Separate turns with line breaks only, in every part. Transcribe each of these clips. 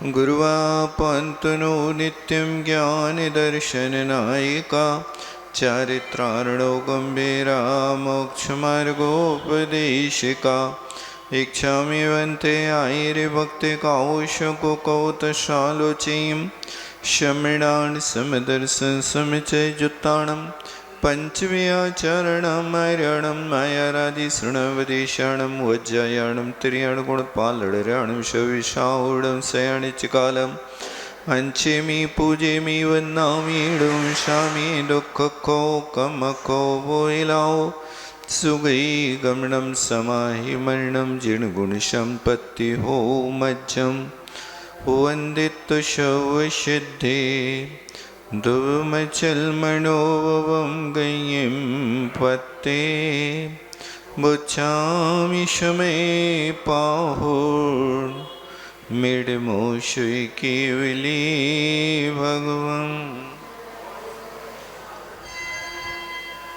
गुरुवापन्तनो नित्यं ज्ञानदर्शननायिका चारित्रार्णो गम्भीरा मोक्षमार्गोपदेशिका इच्छामि वन्ते आयिर्भक्तिकौशकुकौतशालोचीं शमिडान् समदर्शन समिचयुत्तानं पञ्चव्याचरणमर्यणं मायारादिशृणवदेशाणं वज्जायाणं तिर्याणगुणपालडराणं शविशाऊढं शयाणिचिकालम् अंचेमि पूजेमि वन्नामि डुंशामि दुःखको वोइलाओ सुगै गमनं समाहि मरणं जिणगुणसम्पत्ति हो मज्जं वन्दित्व शवसिद्धे दुर्मचलमनोभवं गय्यं पत्ते बुच्छामि शमे पाहुर् मिडमोशुई केवली भगवान।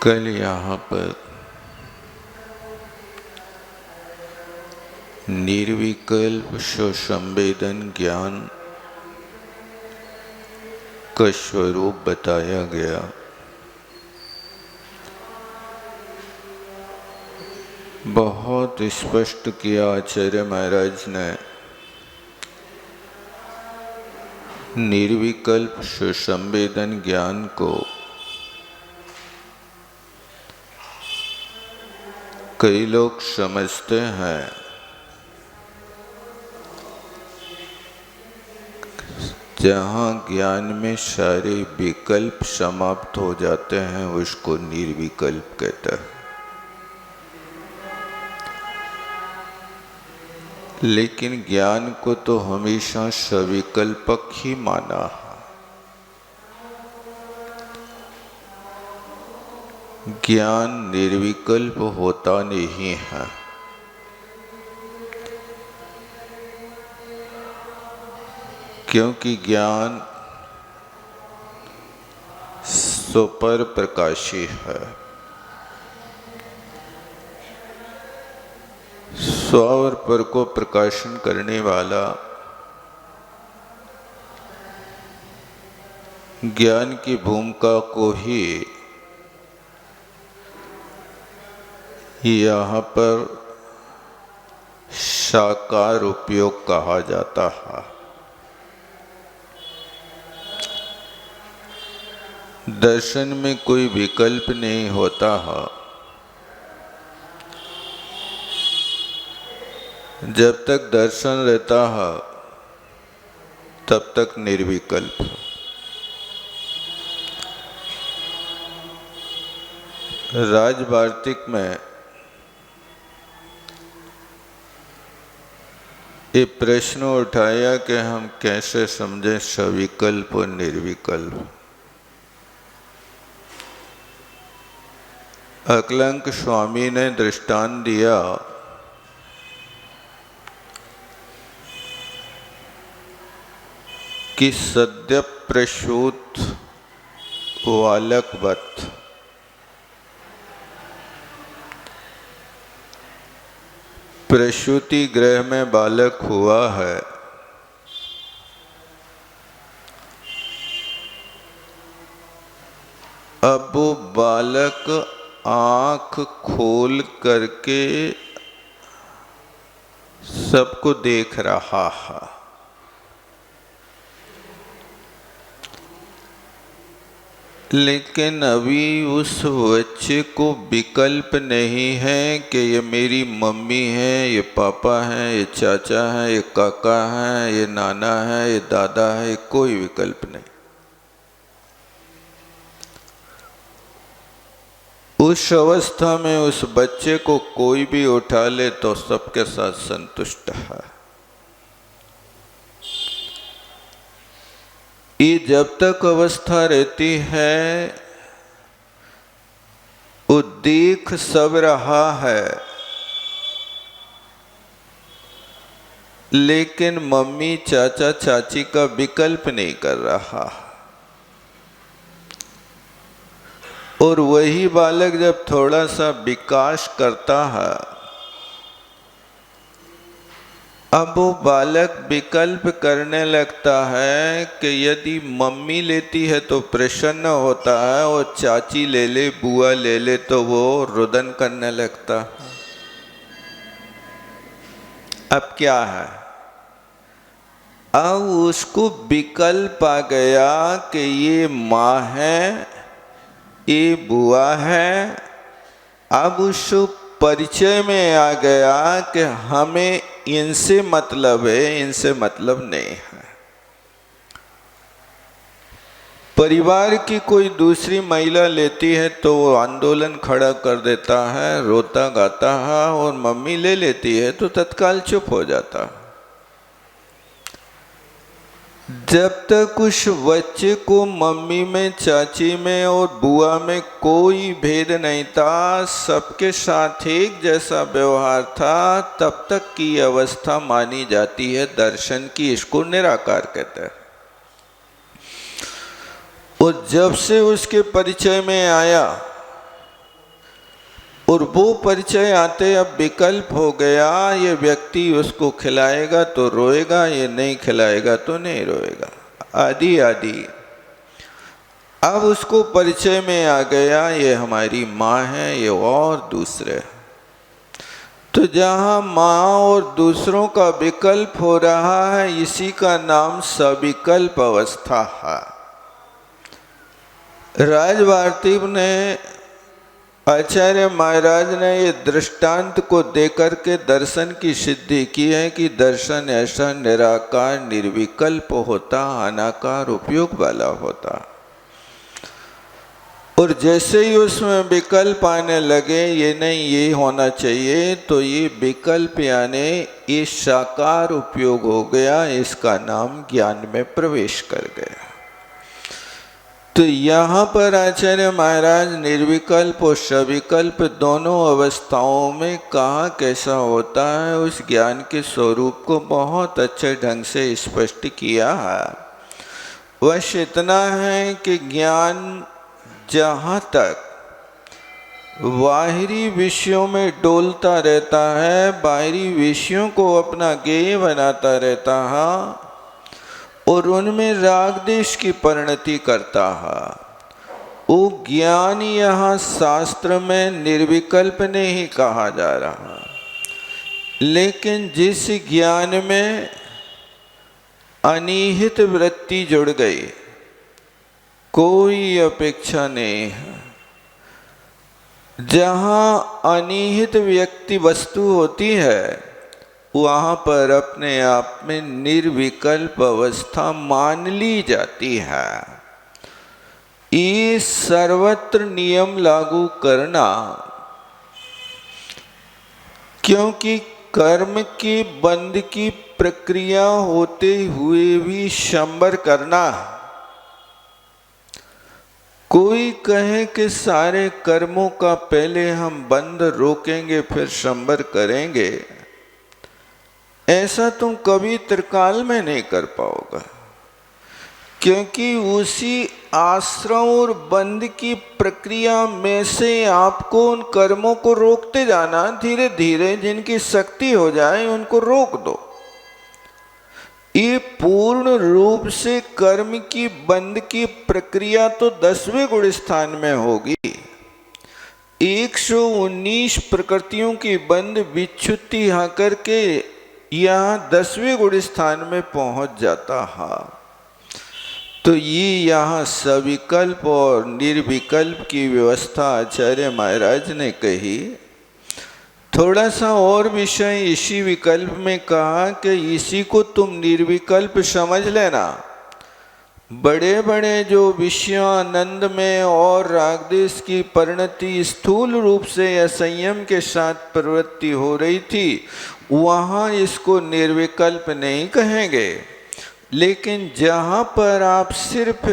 कल यहाँ पर निर्विकल्प स्वसंवेदन ज्ञान का स्वरूप बताया गया। बहुत स्पष्ट किया आचार्य महाराज ने। निर्विकल्प स्वसंवेदन ज्ञान को कई लोग समझते हैं जहाँ ज्ञान में सारे विकल्प समाप्त हो जाते हैं उसको निर्विकल्प कहता है। लेकिन ज्ञान को तो हमेशा सविकल्पक ही माना है। ज्ञान निर्विकल्प होता नहीं है। क्योंकि ज्ञान स्वपर प्रकाशी है। स्व और पर को प्रकाशन करने वाला ज्ञान की भूमिका को ही यहाँ पर साकार उपयोग कहा जाता है। दर्शन में कोई विकल्प नहीं होता है। जब तक दर्शन रहता है तब तक निर्विकल्प। राजवार्तिक में ये प्रश्न उठाया कि हम कैसे समझें सविकल्प और निर्विकल्प। अकलंक स्वामी ने दृष्टांत दिया कि सद्य प्रसूत बालकवत प्रसूति गृह में बालक हुआ है। अब वो बालक आँख खोल करके सबको देख रहा है। लेकिन अभी उस बच्चे को विकल्प नहीं है कि ये मेरी मम्मी है, ये पापा है, ये चाचा है, ये काका है, ये नाना है, ये दादा है। कोई विकल्प नहीं। उस अवस्था में उस बच्चे को कोई भी उठा ले तो सबके साथ संतुष्ट है। ये जब तक अवस्था रहती है वो देख सब रहा है, लेकिन मम्मी चाचा चाची का विकल्प नहीं कर रहा। और वही बालक जब थोड़ा सा विकास करता है अब वो बालक विकल्प करने लगता है कि यदि मम्मी लेती है तो प्रसन्न होता है और चाची ले ले, बुआ ले ले तो वो रुदन करने लगता है। अब क्या है, अब उसको विकल्प आ गया कि ये माँ है, ये बुआ है। अब उसको परिचय में आ गया कि हमें इनसे मतलब है, इनसे मतलब नहीं है। परिवार की कोई दूसरी महिला लेती है तो वो आंदोलन खड़ा कर देता है, रोता गाता है, और मम्मी ले लेती है तो तत्काल चुप हो जाता है। जब तक उस बच्चे को मम्मी में, चाची में और बुआ में कोई भेद नहीं था, सबके साथ एक जैसा व्यवहार था, तब तक की अवस्था मानी जाती है दर्शन की। इसको निराकार कहते हैं। और जब से उसके परिचय में आया और वो परिचय आते अब विकल्प हो गया, ये व्यक्ति उसको खिलाएगा तो रोएगा, ये नहीं खिलाएगा तो नहीं रोएगा, आदि आदि। अब उसको परिचय में आ गया ये हमारी माँ है, ये और दूसरे। तो जहाँ माँ और दूसरों का विकल्प हो रहा है, इसी का नाम सविकल्प अवस्था है। राजवार्तिब ने, आचार्य महाराज ने ये दृष्टांत को देकर के दर्शन की सिद्धि की है कि दर्शन ऐसा निराकार निर्विकल्प होता, अनाकार उपयोग वाला होता। और जैसे ही उसमें विकल्प आने लगे, ये नहीं ये होना चाहिए, तो ये विकल्प यानी ये साकार उपयोग हो गया, इसका नाम ज्ञान में प्रवेश कर गया। तो यहाँ पर आचार्य महाराज निर्विकल्प और सविकल्प दोनों अवस्थाओं में कहाँ कैसा होता है, उस ज्ञान के स्वरूप को बहुत अच्छे ढंग से स्पष्ट किया है। बस इतना है कि ज्ञान जहाँ तक बाहरी विषयों में डोलता रहता है, बाहरी विषयों को अपना ज्ञेय बनाता रहता है और उनमें राग देश की परिणति करता है, वो ज्ञान यहाँ शास्त्र में निर्विकल्प नहीं कहा जा रहा। लेकिन जिस ज्ञान में अनिहित वृत्ति जुड़ गई, कोई अपेक्षा नहीं है, जहाँ अनिहित व्यक्ति वस्तु होती है, वहाँ पर अपने आप में निर्विकल्प अवस्था मान ली जाती है। ये सर्वत्र नियम लागू करना, क्योंकि कर्म के बंध की प्रक्रिया होते हुए भी शंबर करना। कोई कहे कि सारे कर्मों का पहले हम बंध रोकेंगे फिर शंबर करेंगे, ऐसा तुम कभी त्रिकाल में नहीं कर पाओगे, क्योंकि उसी आश्रम और बंध की प्रक्रिया में से आपको उन कर्मों को रोकते जाना, धीरे धीरे जिनकी शक्ति हो जाए उनको रोक दो। ये पूर्ण रूप से कर्म की बंध की प्रक्रिया तो 10वें गुण स्थान में होगी। 119 प्रकृतियों की बंध विच्छुत्ति हाकर के यहाँ 10वें गुण स्थान में पहुंच जाता है। तो ये यहाँ सविकल्प और निर्विकल्प की व्यवस्था आचार्य महाराज ने कही। थोड़ा सा और विषय इसी विकल्प में कहा कि इसी को तुम निर्विकल्प समझ लेना। बड़े बड़े जो विषयों आनंद में और रागदेश की परिणति स्थूल रूप से असंयम के साथ प्रवृत्ति हो रही थी, वहाँ इसको निर्विकल्प नहीं कहेंगे। लेकिन जहाँ पर आप सिर्फ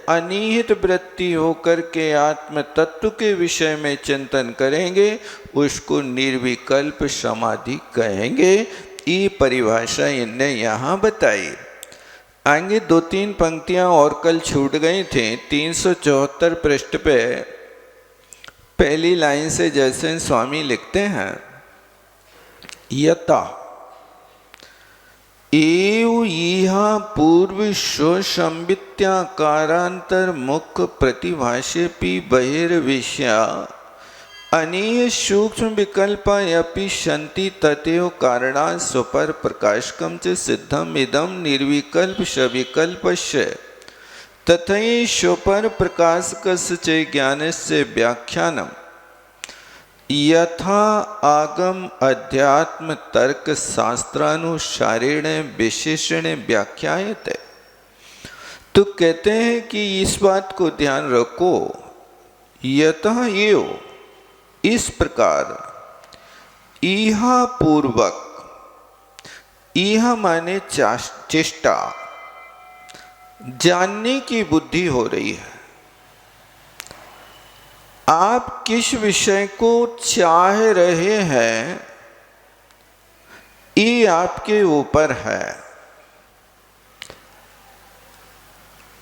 अनिहित वृत्ति होकर के आत्म तत्व के विषय में चिंतन करेंगे, उसको निर्विकल्प समाधि कहेंगे। ये परिभाषा इनने यहाँ बताई। आगे 2-3 पंक्तियाँ और कल छूट गई थी। 374 पृष्ठ पे पहली लाइन से जैसे स्वामी लिखते हैं, यथा एव इहा पूर्व स्वसंवित्याकारांतर मुख प्रतिभाषेपि बहिर्विषया अनेय सूक्ष्म विकल्पायपि सन्ति ततेव कारणात् स्वपर प्रकाशकं च सिद्धम् इदं निर्विकल्प सविकल्पस्य तथैव स्वपर प्रकाशकस्य च ज्ञानस्य व्याख्यानम् यथा आगम अध्यात्म तर्क शास्त्रानुसारेण विशेषण व्याख्यायते। तो कहते हैं कि इस बात को ध्यान रखो, यथा एव इस प्रकार, इहा पूर्वक, इहा माने चेष्टा, जानने की बुद्धि हो रही है। आप किस विषय को चाह रहे हैं ये आपके ऊपर है।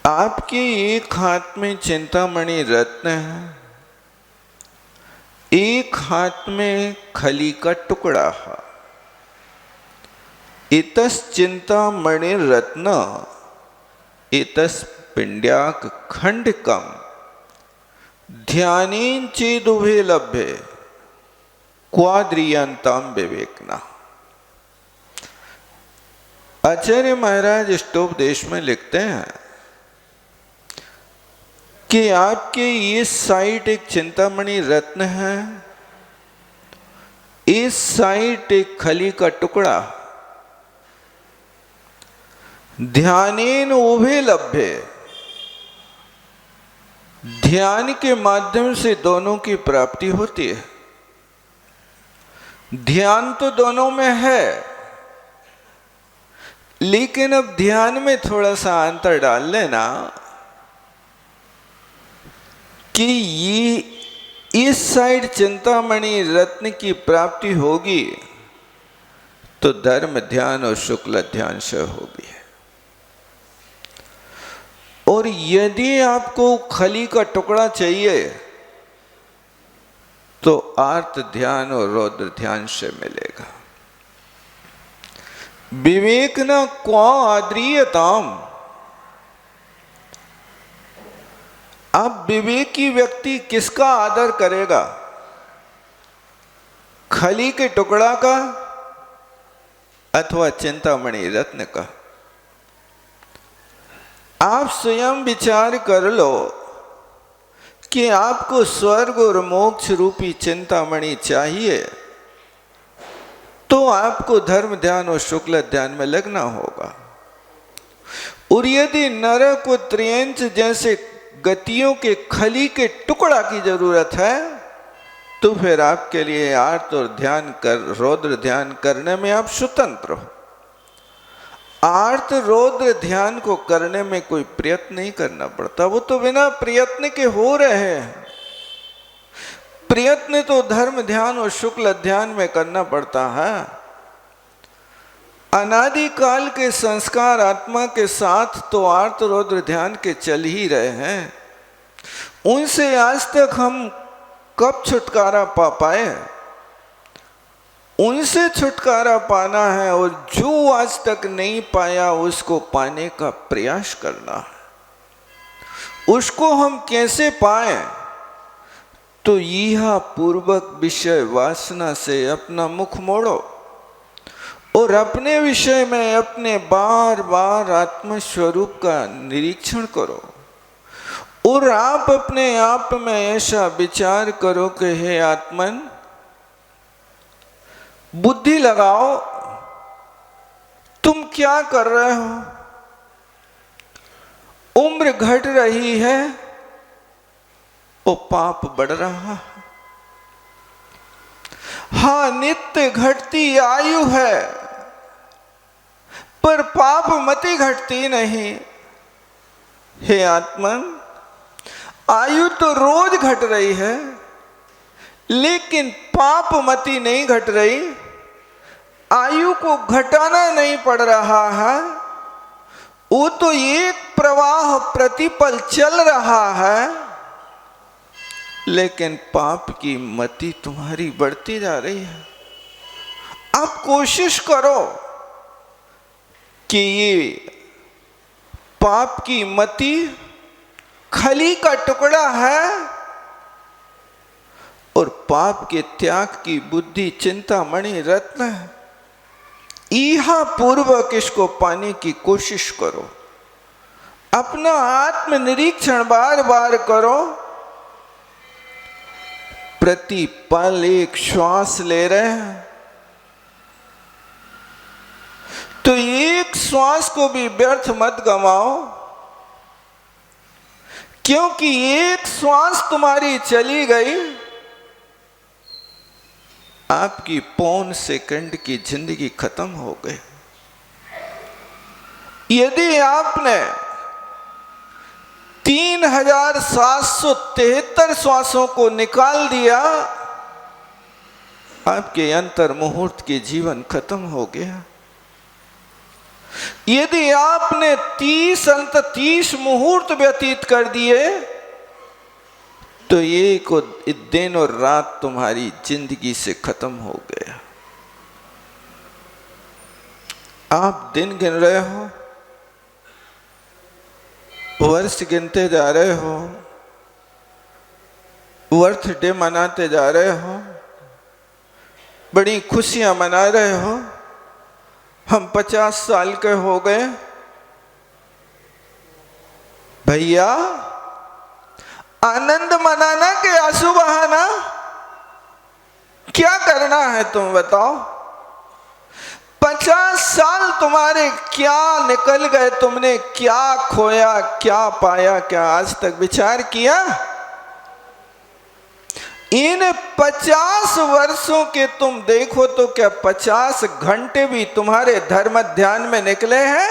आपके एक हाथ में चिंतामणि रत्न है, एक हाथ में खली का टुकड़ा है। इतस चिंतामणि रत्न इतस पिंड्याक खंडकम ध्यानेन चेदुभे लभ्ये क्वाद्रियंताम विवेकना। आचार्य महाराज इष्टोपदेश में लिखते हैं कि आपके इस साइड एक चिंतामणि रत्न है, इस साइड एक खली का टुकड़ा। ध्यानेन उभे लभ्ये, ध्यान के माध्यम से दोनों की प्राप्ति होती है। ध्यान तो दोनों में है, लेकिन अब ध्यान में थोड़ा सा अंतर डाल लेना कि ये इस साइड चिंतामणि रत्न की प्राप्ति होगी तो धर्म ध्यान और शुक्ल ध्यान से होगी। और यदि आपको खली का टुकड़ा चाहिए तो आर्त ध्यान और रौद्र ध्यान से मिलेगा। विवेक न क्वा आद्रियताम। अब विवेकी व्यक्ति किसका आदर करेगा, खली के टुकड़ा का अथवा चिंतामणि रत्न का? आप स्वयं विचार कर लो कि आपको स्वर्ग और मोक्ष रूपी चिंतामणि चाहिए तो आपको धर्म ध्यान और शुक्ल ध्यान में लगना होगा। और यदि नरक और त्रियंच जैसे गतियों के खली के टुकड़ा की जरूरत है तो फिर आपके लिए आर्त और रौद्र ध्यान करने में आप स्वतंत्र हो। आर्त रौद्र ध्यान को करने में कोई प्रयत्न नहीं करना पड़ता, वो तो बिना प्रयत्न के हो रहे हैं। प्रयत्न तो धर्म ध्यान और शुक्ल ध्यान में करना पड़ता है। अनादि काल के संस्कार आत्मा के साथ तो आर्त रौद्र ध्यान के चल ही रहे हैं। उनसे आज तक हम कब छुटकारा पा पाए? उनसे छुटकारा पाना है और जो आज तक नहीं पाया उसको पाने का प्रयास करना है। उसको हम कैसे पाए? तो यह पूर्वक विषय वासना से अपना मुख मोड़ो और अपने विषय में अपने बार बार आत्मस्वरूप का निरीक्षण करो। और आप अपने आप में ऐसा विचार करो कि हे आत्मन, बुद्धि लगाओ, तुम क्या कर रहे हो? उम्र घट रही है, वो पाप बढ़ रहा है। हाँ, नित्य घटती आयु है पर पाप मति घटती नहीं। हे आत्मन, आयु तो रोज घट रही है लेकिन पाप मति नहीं घट रही। आयु को घटाना नहीं पड़ रहा है, वो तो एक प्रवाह प्रतिपल चल रहा है, लेकिन पाप की मति तुम्हारी बढ़ती जा रही है। अब कोशिश करो कि ये पाप की मति खली का टुकड़ा है और पाप के त्याग की बुद्धि चिंतामणि रत्न है। इहा पूर्वक इसको पाने की कोशिश करो। अपना आत्म निरीक्षण बार बार करो। प्रति पल एक श्वास ले रहे हैं तो एक श्वास को भी व्यर्थ मत गवाओ, क्योंकि एक श्वास तुम्हारी चली गई, आपकी पौन सेकंड की जिंदगी खत्म हो गई। यदि आपने 3773 श्वासों को निकाल दिया, आपके अंतर मुहूर्त के जीवन खत्म हो गया। यदि आपने 30 मुहूर्त व्यतीत कर दिए तो ये को दिन और रात तुम्हारी जिंदगी से खत्म हो गया। आप दिन गिन रहे हो, वर्ष गिनते जा रहे हो, बर्थडे मनाते जा रहे हो, बड़ी खुशियां मना रहे हो। हम 50 साल के हो गए। भैया आनंद मनाना कि आंसू बहाना, क्या करना है तुम बताओ। 50 साल तुम्हारे क्या निकल गए, तुमने क्या खोया, क्या पाया, क्या आज तक विचार किया। इन 50 वर्षों के तुम देखो तो क्या 50 घंटे भी तुम्हारे धर्म ध्यान में निकले हैं।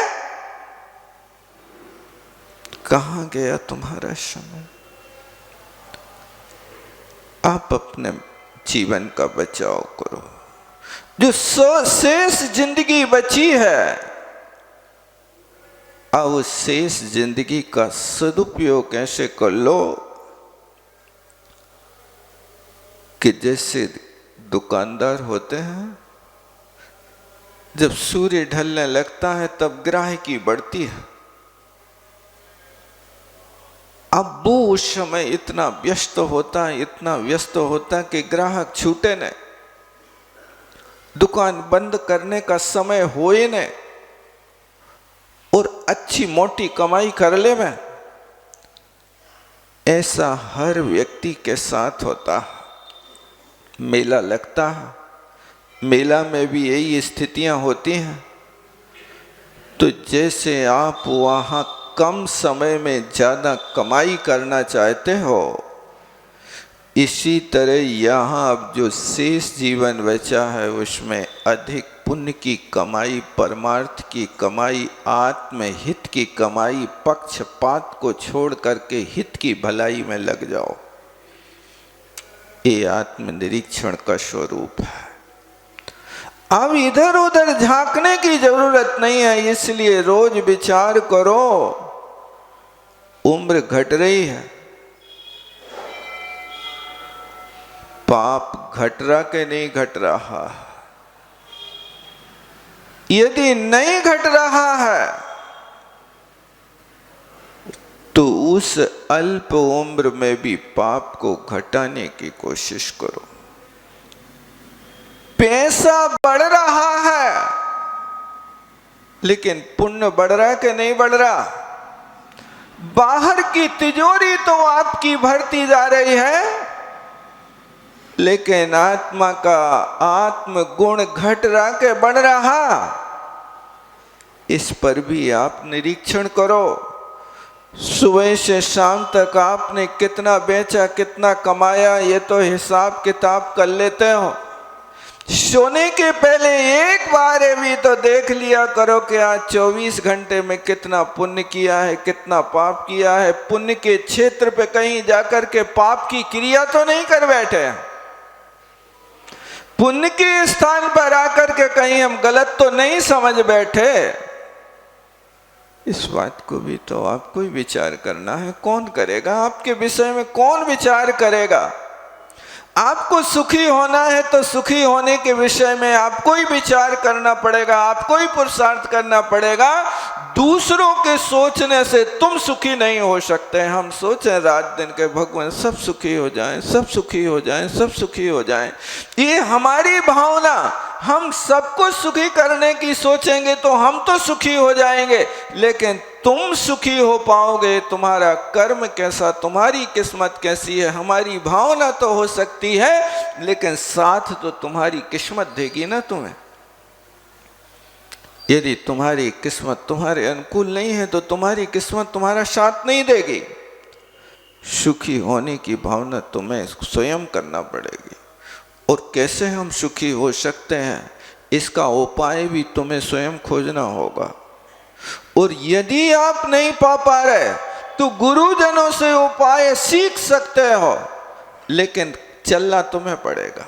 कहां गया तुम्हारा समय। आप अपने जीवन का बचाव करो। जो शेष जिंदगी बची है, अब उस शेष जिंदगी का सदुपयोग कैसे कर लो कि जैसे दुकानदार होते हैं, जब सूर्य ढलने लगता है तब ग्राहकी बढ़ती है। अब वो उस समय इतना व्यस्त होता है, इतना व्यस्त होता है कि ग्राहक छूटे नहीं, दुकान बंद करने का समय हो ही नहीं और अच्छी मोटी कमाई कर ले में। ऐसा हर व्यक्ति के साथ होता है। मेला लगता है, मेला में भी यही स्थितियां होती हैं। तो जैसे आप वहां कम समय में ज्यादा कमाई करना चाहते हो, इसी तरह यहाँ अब जो शेष जीवन बचा है उसमें अधिक पुण्य की कमाई, परमार्थ की कमाई, आत्महित की कमाई, पक्षपात को छोड़ करके हित की भलाई में लग जाओ। ये आत्मनिरीक्षण का स्वरूप है। अब इधर उधर झांकने की जरूरत नहीं है, इसलिए रोज विचार करो। उम्र घट रही है, पाप घट रहा कि नहीं घट रहा। यदि नहीं घट रहा है तो उस अल्प उम्र में भी पाप को घटाने की कोशिश करो। पैसा बढ़ रहा है लेकिन पुण्य बढ़ रहा है कि नहीं बढ़ रहा। बाहर की तिजोरी तो आपकी भरती जा रही है, लेकिन आत्मा का आत्म गुण घट रहा के बढ़ रहा, इस पर भी आप निरीक्षण करो। सुबह से शाम तक आपने कितना बेचा, कितना कमाया, ये तो हिसाब किताब कर लेते हो। सोने के पहले एक बार भी तो देख लिया करो कि आज 24 घंटे में कितना पुण्य किया है, कितना पाप किया है। पुण्य के क्षेत्र पे कहीं जाकर के पाप की क्रिया तो नहीं कर बैठे, पुण्य के स्थान पर आकर के कहीं हम गलत तो नहीं समझ बैठे। इस बात को भी तो आपको ही विचार करना है। कौन करेगा आपके विषय में, कौन विचार करेगा। आपको सुखी होना है तो सुखी होने के विषय में आपको ही विचार करना पड़ेगा, आपको ही पुरुषार्थ करना पड़ेगा। दूसरों के सोचने से तुम सुखी नहीं हो सकते। हम सोचें रात दिन के भगवान सब सुखी हो जाएं, सब सुखी हो जाएं, सब सुखी हो जाएं, ये हमारी भावना। हम सबको सुखी करने की सोचेंगे तो हम तो सुखी हो जाएंगे, लेकिन तुम सुखी हो पाओगे, तुम्हारा कर्म कैसा, तुम्हारी किस्मत कैसी है, हमारी भावना तो हो सकती है, लेकिन साथ तो तुम्हारी किस्मत देगी ना तुम्हें। यदि तुम्हारी किस्मत तुम्हारे अनुकूल नहीं है तो तुम्हारी किस्मत तुम्हारा साथ नहीं देगी। सुखी होने की भावना तुम्हें स्वयं करना पड़ेगी। और कैसे हम सुखी हो सकते हैं, इसका उपाय भी तुम्हें स्वयं खोजना होगा। और यदि आप नहीं पा रहे तो गुरुजनों से उपाय सीख सकते हो, लेकिन चलना तुम्हें पड़ेगा।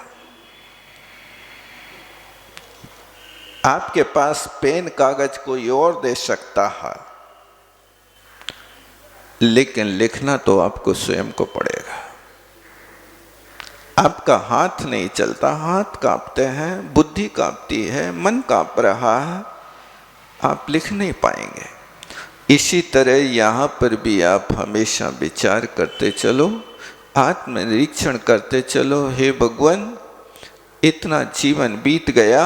आपके पास पेन कागज कोई और दे सकता है, लेकिन लिखना तो आपको स्वयं को पड़ेगा। आपका हाथ नहीं चलता, हाथ कांपते हैं, बुद्धि कांपती है, मन कांप रहा है, आप लिख नहीं पाएंगे। इसी तरह यहाँ पर भी आप हमेशा विचार करते चलो, आत्मनिरीक्षण करते चलो। हे भगवान, इतना जीवन बीत गया,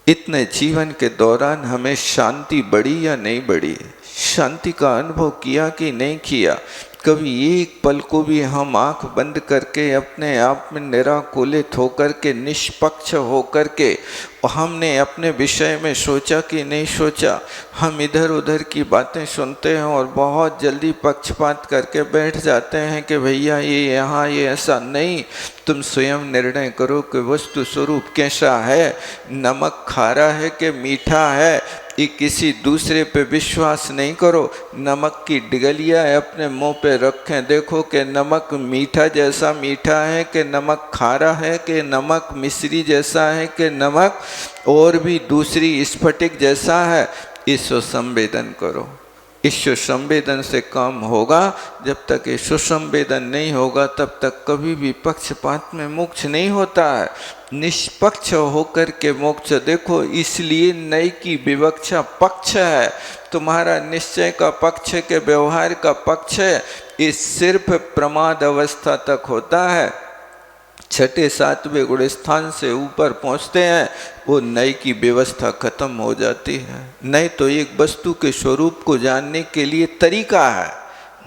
इतने जीवन के दौरान हमें शांति बढ़ी या नहीं बढ़ी, शांति का अनुभव किया कि नहीं किया। कभी एक पल को भी हम आंख बंद करके अपने आप में निराकुलित होकर के, निष्पक्ष होकर के हमने अपने विषय में सोचा कि नहीं सोचा। हम इधर उधर की बातें सुनते हैं और बहुत जल्दी पक्षपात करके बैठ जाते हैं कि भैया ये यहाँ ये ऐसा नहीं। तुम स्वयं निर्णय करो कि वस्तु स्वरूप कैसा है, नमक खारा है कि मीठा है। ये किसी दूसरे पे विश्वास नहीं करो। नमक की डिगलियाँ अपने मुंह पे रखें, देखो कि नमक मीठा जैसा मीठा है कि नमक खारा है कि नमक मिश्री जैसा है कि नमक और भी दूसरी स्फटिक जैसा है। इसको संवेदन करो। इस संवेदन से काम होगा। जब तक ये सुसंवेदन नहीं होगा तब तक कभी भी पक्षपात में मोक्ष नहीं होता है। निष्पक्ष होकर के मोक्ष देखो, इसलिए नई की विवक्षा पक्ष है। तुम्हारा निश्चय का पक्ष के व्यवहार का पक्ष है। ये सिर्फ प्रमाद अवस्था तक होता है। छठे सातवें गुण स्थान से ऊपर पहुंचते हैं, वो नई की व्यवस्था खत्म हो जाती है। नई तो एक वस्तु के स्वरूप को जानने के लिए तरीका है,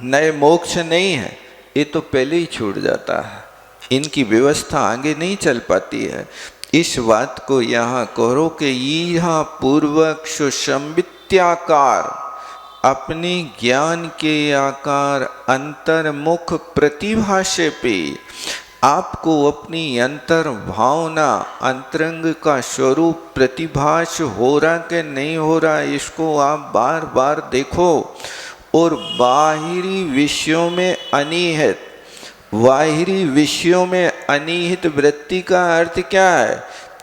नए मोक्ष नहीं है। ये तो पहले ही छूट जाता है, इनकी व्यवस्था आगे नहीं चल पाती है। इस बात को यहाँ करो कि यहाँ पूर्वक सुसंवित्याकार, अपने ज्ञान के आकार अंतर्मुख प्रतिभा से पे आपको अपनी अंतर भावना अंतरंग का स्वरूप प्रतिभास हो रहा कि नहीं हो रहा, इसको आप बार बार देखो। और बाहरी विषयों में अनिहित, बाहरी विषयों में अनिहित वृत्ति का अर्थ क्या है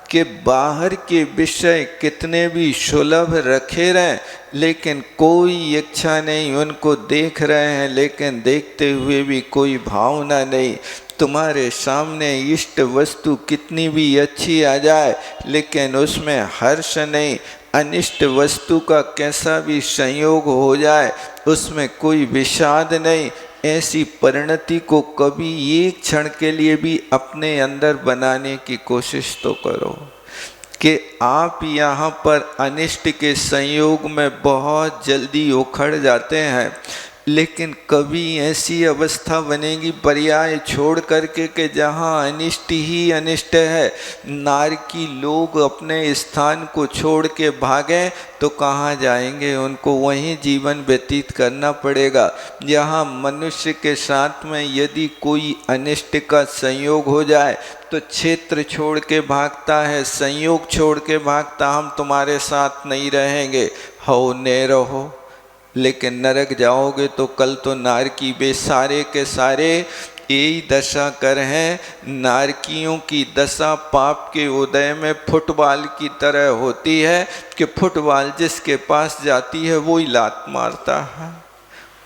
कि बाहर के विषय कितने भी सुलभ रखे रहें, लेकिन कोई इच्छा नहीं, उनको देख रहे हैं लेकिन देखते हुए भी कोई भावना नहीं। तुम्हारे सामने इष्ट वस्तु कितनी भी अच्छी आ जाए लेकिन उसमें हर्ष नहीं। अनिष्ट वस्तु का कैसा भी संयोग हो जाए उसमें कोई विषाद नहीं। ऐसी परिणति को कभी एक क्षण के लिए भी अपने अंदर बनाने की कोशिश तो करो कि आप यहाँ पर अनिष्ट के संयोग में बहुत जल्दी उखड़ जाते हैं, लेकिन कभी ऐसी अवस्था बनेगी पर्याय छोड़ करके कि जहाँ अनिष्ट ही अनिष्ट है। नारकी लोग अपने स्थान को छोड़ के भागें तो कहाँ जाएंगे, उनको वहीं जीवन व्यतीत करना पड़ेगा। यहाँ मनुष्य के साथ में यदि कोई अनिष्ट का संयोग हो जाए तो क्षेत्र छोड़ के भागता है, संयोग छोड़ के भागता, हम तुम्हारे साथ नहीं रहेंगे, हो न रहो। लेकिन नरक जाओगे तो कल तो नारकी वे सारे के सारे यही दशा कर हैं। नारकियों की दशा पाप के उदय में फुटबॉल की तरह होती है कि फुटबॉल जिसके पास जाती है वो ही लात मारता है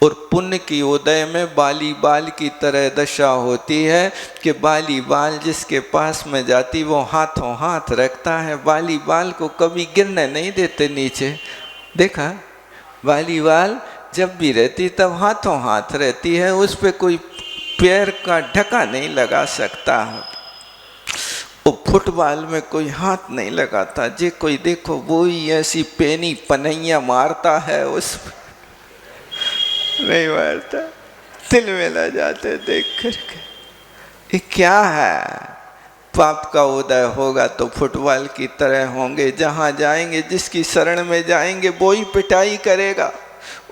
और पुण्य की उदय में बाली बाल की तरह दशा होती है कि बाली बाल जिसके पास में जाती वो हाथों हाथ रखता है, बाली बाल को कभी गिरने नहीं देते नीचे। देखा, बाली बाल जब भी रहती तब हाथों हाथ रहती है, उस पे कोई पैर का ढका नहीं लगा सकता। वो फुटबॉल में कोई हाथ नहीं लगाता, जे कोई देखो वो ही ऐसी पेनी पनैया मारता है, उस नहीं मारता, दिल में ला जाते देख करके। ये क्या है? पाप का उदय होगा तो फुटबॉल की तरह होंगे, जहाँ जाएंगे जिसकी शरण में जाएंगे वो ही पिटाई करेगा,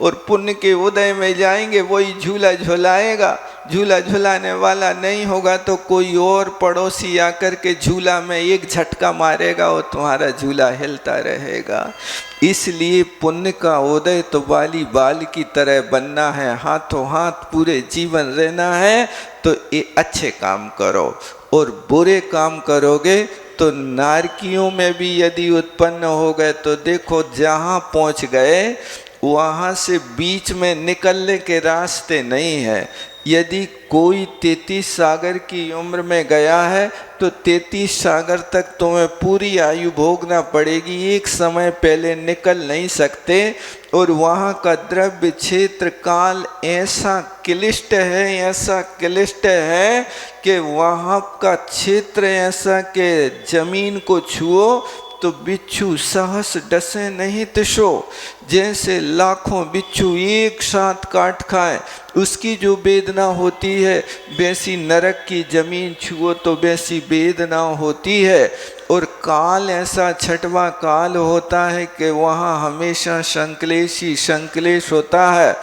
और पुण्य के उदय में जाएंगे वही झूला झुलाएगा। झूला झुलाने वाला नहीं होगा तो कोई और पड़ोसी आकर के झूला में एक झटका मारेगा और तुम्हारा झूला हिलता रहेगा। इसलिए पुण्य का उदय तो बाली बाल की तरह बनना है, हाथों हाथ पूरे जीवन रहना है। तो ये अच्छे काम करो, और बुरे काम करोगे तो नारकियों में भी यदि उत्पन्न हो गए तो देखो जहाँ पहुँच गए वहाँ से बीच में निकलने के रास्ते नहीं है। यदि कोई 33 सागर की उम्र में गया है तो 33 सागर तक तुम्हें पूरी आयु भोगना पड़ेगी, एक समय पहले निकल नहीं सकते। और वहाँ का द्रव्य क्षेत्र काल ऐसा क्लिष्ट है, ऐसा क्लिष्ट है कि वहाँ का क्षेत्र ऐसा कि जमीन को छुओ तो बिच्छू सहस डसे नहीं तिशो। जैसे लाखों बिच्छू एक साथ काट खाए उसकी जो वेदना होती है, वैसी नरक की जमीन छुओ तो वैसी वेदना होती है। और काल ऐसा छठवां काल होता है कि वहाँ हमेशा संक्लेशी संक्लेश होता है,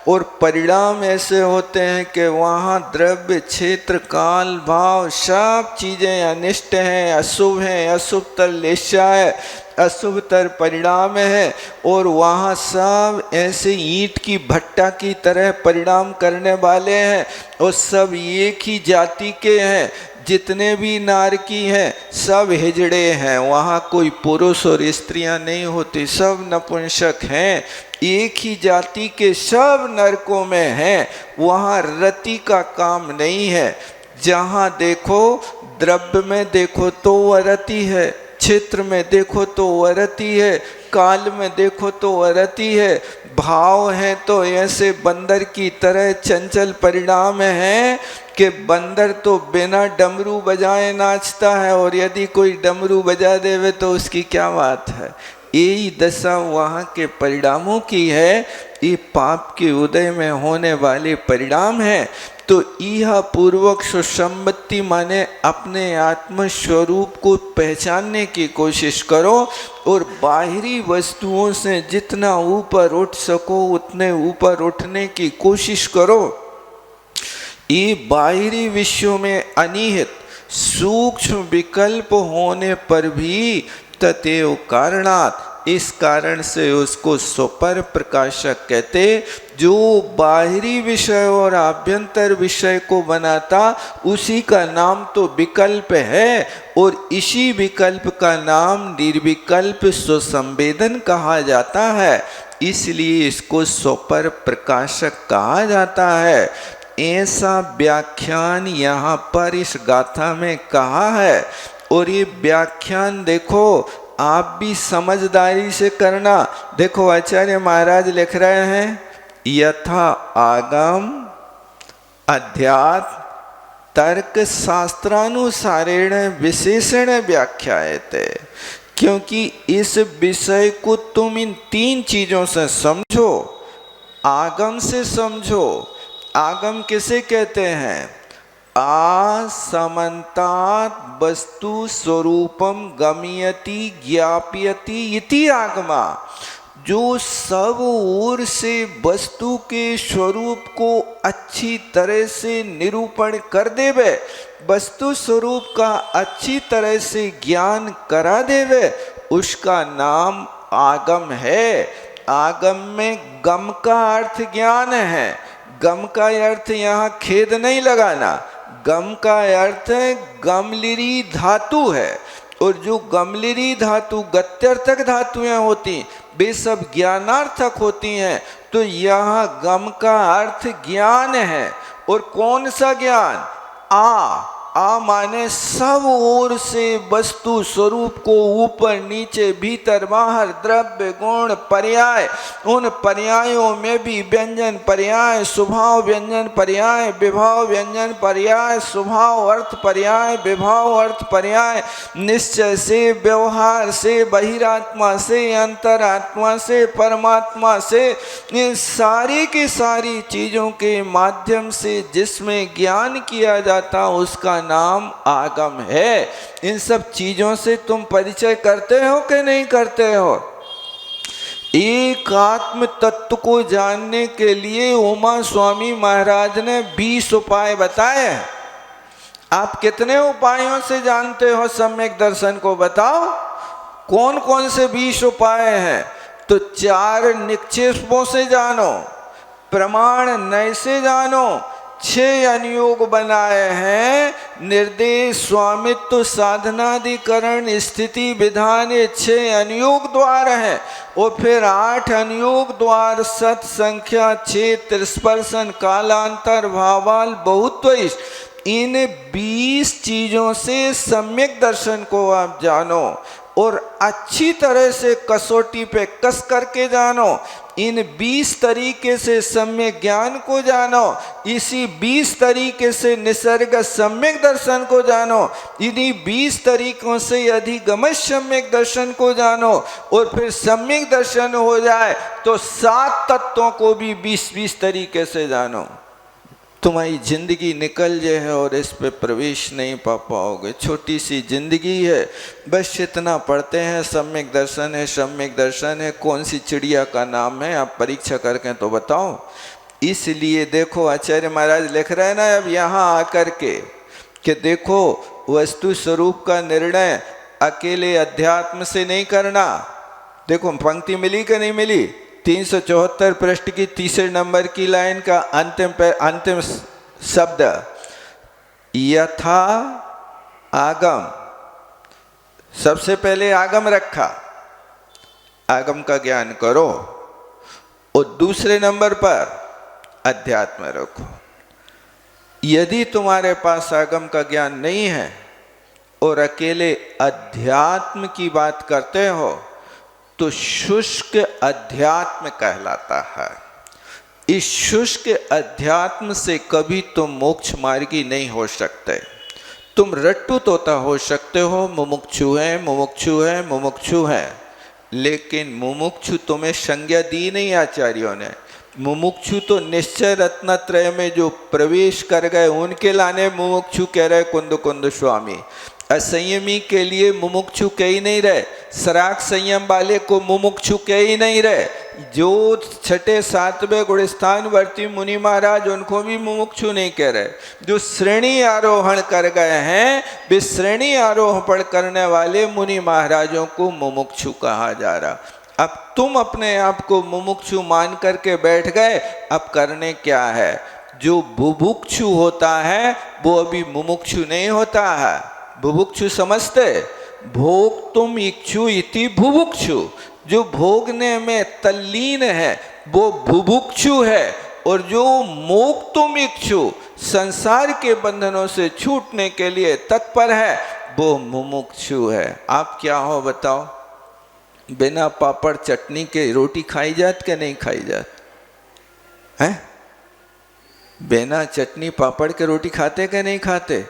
और परिणाम ऐसे होते हैं कि वहाँ द्रव्य क्षेत्र काल भाव सब चीज़ें अनिष्ट हैं, अशुभ हैं, अशुभतर लेशा है, अशुभतर परिणाम है। और वहाँ सब ऐसे ईंट की भट्टा की तरह परिणाम करने वाले हैं, और सब एक ही जाति के हैं। जितने भी नारकी हैं सब हिजड़े हैं, वहाँ कोई पुरुष और स्त्रियां नहीं होती, सब नपुंसक हैं, एक ही जाति के सब नरकों में हैं। वहाँ रति का काम नहीं है। जहाँ देखो द्रव्य में देखो तो वह रति है, क्षेत्र में देखो तो वह रति है, काल में देखो तो वह रति है। भाव है तो ऐसे बंदर की तरह चंचल परिणाम है कि बंदर तो बिना डमरू बजाए नाचता है, और यदि कोई डमरू बजा देवे तो उसकी क्या बात है। यही दशा वहाँ के परिणामों की है। ये पाप के उदय में होने वाले परिणाम हैं। तो यह पूर्वक सुसंपत्ति माने अपने आत्म स्वरूप को पहचानने की कोशिश करो, और बाहरी वस्तुओं से जितना ऊपर उठ सको उतने ऊपर उठने की कोशिश करो। ये बाहरी विश्व में अनिहित सूक्ष्म विकल्प होने पर भी ततेव कारणात्, इस कारण से उसको स्वपर प्रकाशक कहते। जो बाहरी विषय और आभ्यंतर विषय को बनाता उसी का नाम तो विकल्प है, और इसी विकल्प का नाम निर्विकल्प स्वसंवेदन कहा जाता है। इसलिए इसको स्वपर प्रकाशक कहा जाता है। ऐसा व्याख्यान यहाँ पर इस गाथा में कहा है। और ये व्याख्यान देखो आप भी समझदारी से करना। देखो आचार्य महाराज लिख रहे हैं, यथा आगम अध्यात्म तर्क शास्त्रानुसारेण विशेषण व्याख्यायते। क्योंकि इस विषय को तुम इन 3 चीजों से समझो। आगम से समझो। आगम किसे कहते हैं? असमन्तात् वस्तु स्वरूपम गमयति ज्ञापयति इति आगमा। जो सब ओर से वस्तु के स्वरूप को अच्छी तरह से निरूपण कर देवे, वस्तु स्वरूप का अच्छी तरह से ज्ञान करा देवे, उसका नाम आगम है। आगम में गम का अर्थ ज्ञान है। गम का अर्थ यहाँ खेद नहीं लगाना, गम का अर्थ गमलिरी धातु है, और जो गमलिरी धातु गत्यर्थक धातुएं होती वे सब ज्ञानार्थक होती हैं। तो यहाँ गम का अर्थ ज्ञान है। और कौन सा ज्ञान? आ माने सब ओर से वस्तु स्वरूप को ऊपर नीचे भीतर बाहर द्रव्य गुण पर्याय, उन पर्यायों में भी व्यंजन पर्याय स्वभाव व्यंजन पर्याय विभाव व्यंजन पर्याय स्वभाव अर्थ पर्याय विभाव अर्थ पर्याय, निश्चय से व्यवहार से बहिरात्मा से अंतरात्मा से परमात्मा से, इन सारी की सारी चीजों के माध्यम से जिसमें ज्ञान किया जाता उसका नाम आगम है। इन सब चीजों से तुम परिचय करते हो कि नहीं करते हो? एक आत्म तत्व को जानने के लिए उमा स्वामी महाराज ने 20 उपाय बताए। आप कितने उपायों से जानते हो सम्यक दर्शन को? बताओ कौन कौन से 20 उपाय हैं? तो 4 निक्षेपों से जानो, प्रमाण नय से जानो, 6 अनुयोग बनाए हैं, निर्देश स्वामित्व साधनाधिकरण स्थिति विधान, ये 6 अनुयोग द्वार हैं। और फिर 8 अनुयोग द्वार सत संख्या 6 त्रिस्पर्शन कालांतर भावाल बहुत्वइष्ट, इन 20 चीजों से सम्यक दर्शन को आप जानो और अच्छी तरह से कसौटी पे कस करके जानो। इन 20 तरीके से सम्यक ज्ञान को जानो, इसी 20 तरीके से निसर्ग सम्यक दर्शन को जानो, इन्हीं 20 तरीकों से अधिगम सम्यक दर्शन को जानो। और फिर सम्यक दर्शन हो जाए तो 7 तत्वों को भी 20-20 तरीके से जानो। तुम्हारी जिंदगी निकल जाए और इस पे प्रवेश नहीं पा पाओगे। छोटी सी जिंदगी है, बस इतना पढ़ते हैं सम्यक दर्शन है सम्यक दर्शन है। कौन सी चिड़िया का नाम है आप परीक्षा करके तो बताओ। इसलिए देखो आचार्य महाराज लिख रहे हैं ना अब यहाँ आकर के कि देखो वस्तु स्वरूप का निर्णय अकेले अध्यात्म से नहीं करना। देखो पंक्ति मिली कि नहीं मिली? 374 पृष्ठ की 3 नंबर की लाइन का अंतिम शब्द यथा आगम। सबसे पहले आगम रखा, आगम का ज्ञान करो, और दूसरे नंबर पर अध्यात्म रखो। यदि तुम्हारे पास आगम का ज्ञान नहीं है और अकेले अध्यात्म की बात करते हो तो शुष्क अध्यात्म कहलाता है। इस शुष्क अध्यात्म से कभी तुम मोक्ष मार्गी नहीं हो सकते। तुम रट्टू तोता हो सकते हो, मुमुक्षु है मुमुक्षु है मुमुक्षु है, लेकिन मुमुक्षु तुम्हें संज्ञा दी नहीं आचार्यों ने। मुमुक्षु तो निश्चय रत्नत्रय में जो प्रवेश कर गए उनके लाने मुमुक्षु कह रहे कुंद कुंद स्वामी। असंयमी के लिए मुमुक्षु कह ही नहीं रहे, सराग संयम वाले को मुमुक्षु कह ही नहीं रहे। जो 6ठे 7वें गुणस्थान वर्ती मुनि महाराज उनको भी मुमुक्षु नहीं कह रहे। जो श्रेणी आरोहण कर गए हैं वे श्रेणी आरोहण करने वाले मुनि महाराजों को मुमुक्षु कहा जा रहा। अब तुम अपने आप को मुमुक्षु मान करके बैठ गए, अब करने क्या है? जो बुभुक्षु होता है वो अभी मुमुक्षु नहीं होता है। बुभुक्षु समझते? भोग तुम इच्छु इति बुभुक्षु, जो भोगने में तल्लीन है वो बुभुक्षु है। और जो मोक्ष तुम इच्छु, संसार के बंधनों से छूटने के लिए तत्पर है, वो मुमुक्षु है। आप क्या हो बताओ? बिना पापड़ चटनी के रोटी खाई जात के नहीं खाई जात है? बिना चटनी पापड़ के रोटी खाते के नहीं खाते?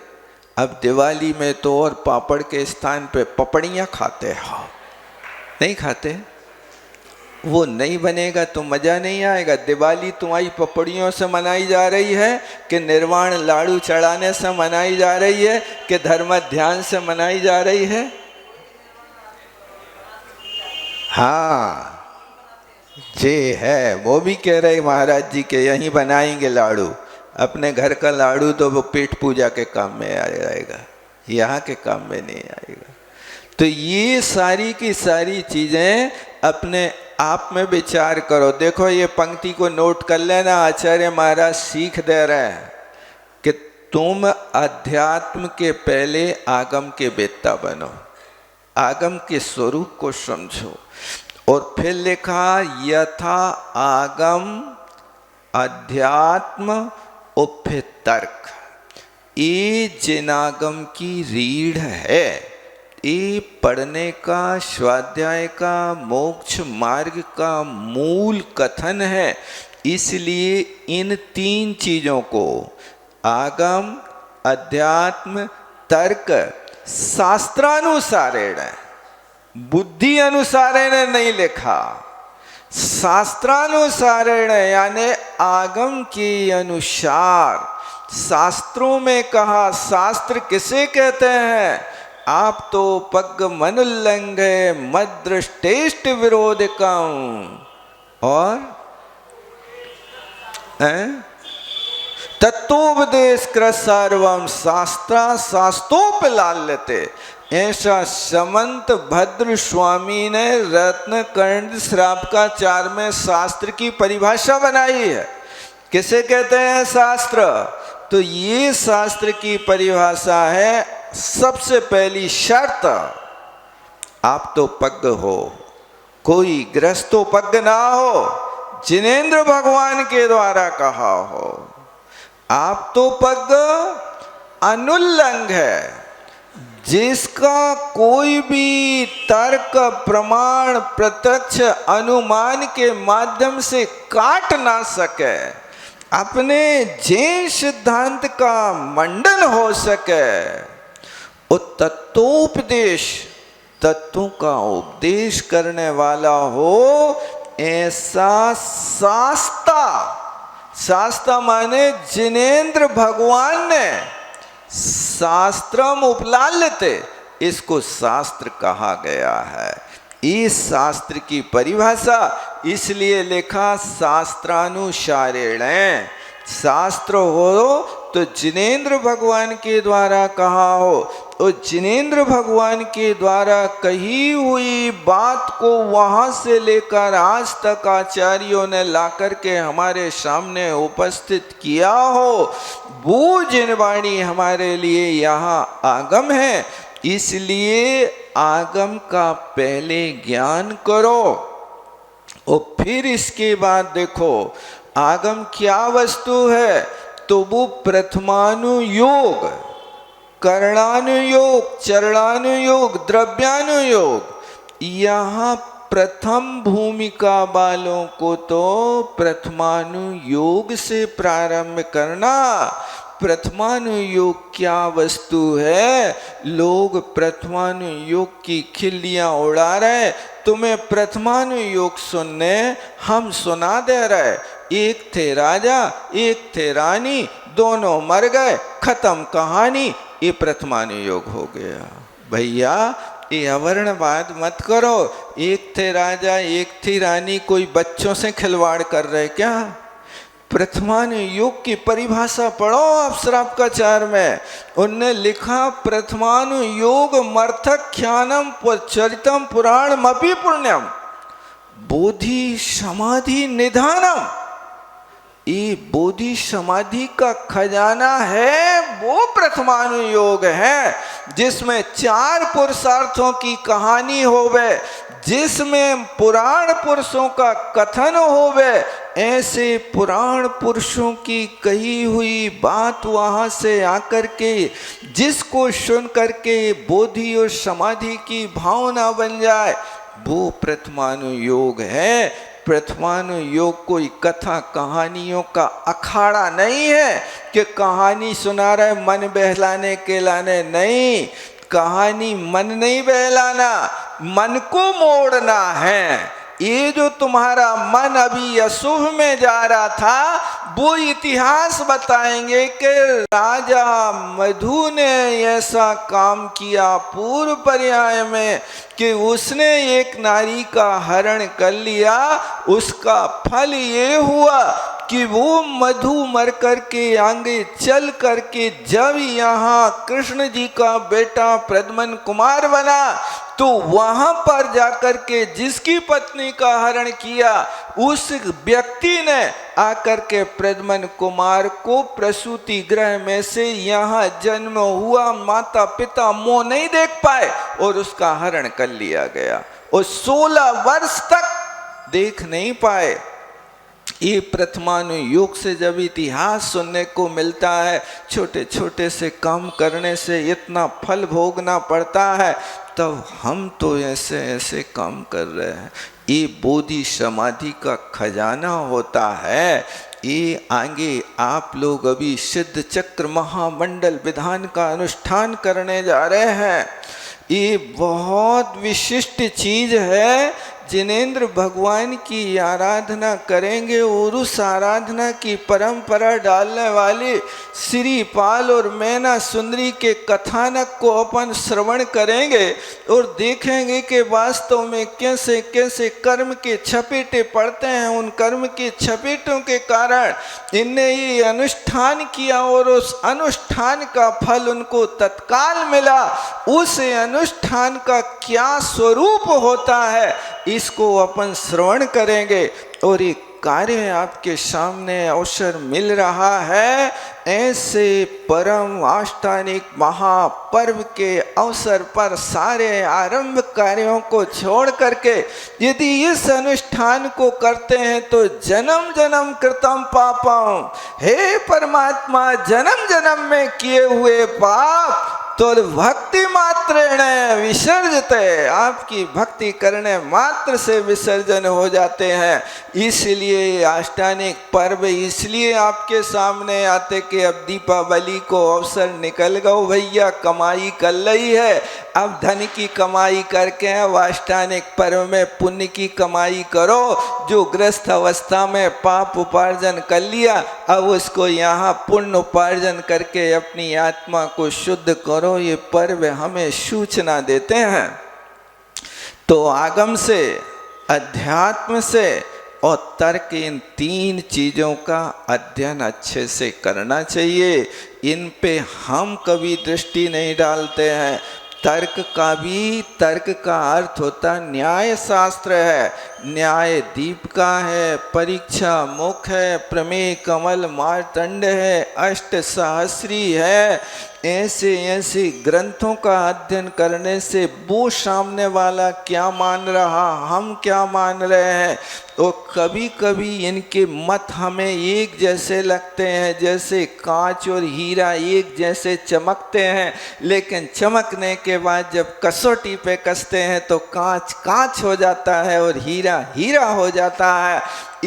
अब दिवाली में तो और पापड़ के स्थान पे पपड़ियाँ खाते हो, नहीं खाते? वो नहीं बनेगा तो मज़ा नहीं आएगा। दिवाली तुम्हारी पपड़ियों से मनाई जा रही है कि निर्वाण लाड़ू चढ़ाने से मनाई जा रही है कि धर्म ध्यान से मनाई जा रही है? हाँ जे है वो भी कह रहे महाराज जी के यहीं बनाएंगे लाड़ू। अपने घर का लाड़ू तो वो पेट पूजा के काम में आ जाएगा, यहाँ के काम में नहीं आएगा। तो ये सारी की सारी चीज़ें अपने आप में विचार करो। देखो ये पंक्ति को नोट कर लेना, आचार्य महाराज सीख दे रहे हैं कि तुम अध्यात्म के पहले आगम के वेत्ता बनो। आगम के स्वरूप को समझो। और फिर लिखा यथा आगम अध्यात्म उपि तर्क। ये जिनागम की रीढ़ है, ये पढ़ने का, स्वाध्याय का, मोक्ष मार्ग का मूल कथन है। इसलिए इन तीन चीजों को आगम अध्यात्म तर्क शास्त्रानुसारेण, बुद्धि अनुसारेण नहीं लिखा, शास्त्रानुसारेण यानी आगम के अनुसार। शास्त्रों में कहा, शास्त्र किसे कहते हैं? आप तो पग मनुल्लंघे मद्दृष्टेष्ट विरोधिकम्, और तत्वोपदेश कृत सर्वम शास्त्रा शास्त्रोपलाल्यते। ऐसा समंत भद्र स्वामी ने रत्न कर्ण श्रावकाचार में शास्त्र की परिभाषा बनाई है। किसे कहते हैं शास्त्र? तो ये शास्त्र की परिभाषा है। सबसे पहली शर्त, आप तो पग हो, कोई ग्रस्तो पग ना हो, जिनेंद्र भगवान के द्वारा कहा हो। आप तो पग अनुल्लंघ है, जिसका कोई भी तर्क प्रमाण प्रत्यक्ष अनुमान के माध्यम से काट ना सके, अपने जैन सिद्धांत का मंडन हो सके। वो तत्वोपदेश, तत्वों का उपदेश करने वाला हो, ऐसा शास्ता। शास्ता माने जिनेंद्र भगवान ने शास्त्रम उपलाल्यते, इसको शास्त्र कहा गया है। इस शास्त्र की परिभाषा इसलिए लिखा शास्त्रानुसारेण। शास्त्र हो तो जिनेंद्र भगवान के द्वारा कहा हो, और जिनेंद्र भगवान के द्वारा कही हुई बात को वहां से लेकर आज तक आचार्यों ने लाकर के हमारे सामने उपस्थित किया हो, वो जिनवाणी हमारे लिए यहाँ आगम है। इसलिए आगम का पहले ज्ञान करो और फिर इसके बाद देखो आगम क्या वस्तु है। तो वो प्रथमानुयोग, करणानुयोग, चरणानुयोग, द्रव्यानुयोग, यहाँ प्रथम भूमिका वालों को तो प्रथमानुयोग से प्रारंभ करना। प्रथमानुयोग क्या वस्तु है? लोग प्रथमानुयोग की खिल्लियां उड़ा रहे, तुम्हें प्रथमानुयोग सुनने हम सुना दे रहे। एक थे राजा, एक थे रानी, दोनों मर गए, खत्म कहानी। ये प्रथमानुयोग हो गया। भैया ये अवर्णवाद मत करो। एक थे राजा, एक थी रानी, कोई बच्चों से खिलवाड़ कर रहे क्या? प्रथमानुयोग की परिभाषा पढ़ो आप श्रावकाचार में। उनने लिखा प्रथमानुयोग मर्थख्यानम चरितम पुराणम अपि पुण्यम बोधि समाधि निधानम। ये बोधि समाधि का खजाना है, वो प्रथमानुयोग है, जिसमें 4 पुरुषार्थों की कहानी होवे, जिसमें पुराण पुरुषों का कथन होवे। ऐसे पुराण पुरुषों की कही हुई बात वहां से आकर के जिसको सुन करके बोधि और समाधि की भावना बन जाए, वो प्रथमानुयोग है। प्रथमानुयोग कोई कथा कहानियों का अखाड़ा नहीं है कि कहानी सुना रहे मन बहलाने के लाने। नहीं, कहानी मन नहीं बहलाना, मन को मोड़ना है। ये जो तुम्हारा मन अभी अशुभ में जा रहा था, वो इतिहास बताएंगे कि राजा मधु ने ऐसा काम किया पूर्व पर्याय में कि उसने एक नारी का हरण कर लिया। उसका फल ये हुआ कि वो मधु मर करके आगे चल करके जब यहाँ कृष्ण जी का बेटा प्रद्युम्न कुमार बना, तो वहां पर जाकर के जिसकी पत्नी का हरण किया उस व्यक्ति ने आकर के प्रद्युम्न कुमार को प्रसूति गृह में से यहाँ जन्म हुआ माता पिता मुंह नहीं देख पाए और उसका हरण कर लिया गया और 16 वर्ष तक देख नहीं पाए। ये प्रथमानुयोग से जब इतिहास सुनने को मिलता है, छोटे छोटे से काम करने से इतना फल भोगना पड़ता है, तब हम तो ऐसे ऐसे काम कर रहे हैं। ये बोधि समाधि का खजाना होता है। ये आगे आप लोग अभी सिद्ध चक्र महामंडल विधान का अनुष्ठान करने जा रहे हैं। ये बहुत विशिष्ट चीज है। जिनेंद्र भगवान की आराधना करेंगे और उस आराधना की परंपरा डालने वाले श्रीपाल और मैना सुंदरी के कथानक को अपन श्रवण करेंगे और देखेंगे कि वास्तव में कैसे कैसे कर्म के छपेटे पड़ते हैं। उन कर्म के छपेटों के कारण इनने ये अनुष्ठान किया और उस अनुष्ठान का फल उनको तत्काल मिला। उस अनुष्ठान का क्या स्वरूप होता है इसको अपन श्रवण करेंगे और एक कार्य आपके सामने अवसर मिल रहा है। ऐसे परम आष्टानिक महापर्व के अवसर पर सारे आरंभ कार्यों को छोड़ करके यदि इस अनुष्ठान को करते हैं तो जन्म जन्म कृतम पापम, हे परमात्मा जन्म जन्म में किए हुए पाप तो भक्ति मात्रेण विसर्जते, आपकी भक्ति करने मात्र से विसर्जन हो जाते हैं। इसलिए आष्टानिक पर्व इसलिए आपके सामने आते कि अब दीपावली को अवसर निकल गओ भैया, कमाई कर ली है, अब धन की कमाई करके अब आष्टानिक पर्व में पुण्य की कमाई करो। जो ग्रस्त अवस्था में पाप उपार्जन कर लिया अब उसको यहाँ पुण्य उपार्जन करके अपनी आत्मा को शुद्ध करो। ये पर्व हमें सूचना देते हैं। तो आगम से, अध्यात्म से और तर्क, इन 3 चीज़ों का अध्ययन अच्छे से करना चाहिए। इन पे हम कभी दृष्टि नहीं डालते हैं। तर्क का अर्थ होता न्याय शास्त्र है, न्याय दीप का है, परीक्षा मुख है, प्रमेय कमल मार्तंड है, अष्ट सहस्री है। ऐसे ऐसे ग्रंथों का अध्ययन करने से वो सामने वाला क्या मान रहा, हम क्या मान रहे हैं, और कभी कभी इनके मत हमें एक जैसे लगते हैं, जैसे कांच और हीरा एक जैसे चमकते हैं, लेकिन चमकने के बाद जब कसौटी पे कसते हैं तो कांच कांच हो जाता है और हीरा हीरा हो जाता है।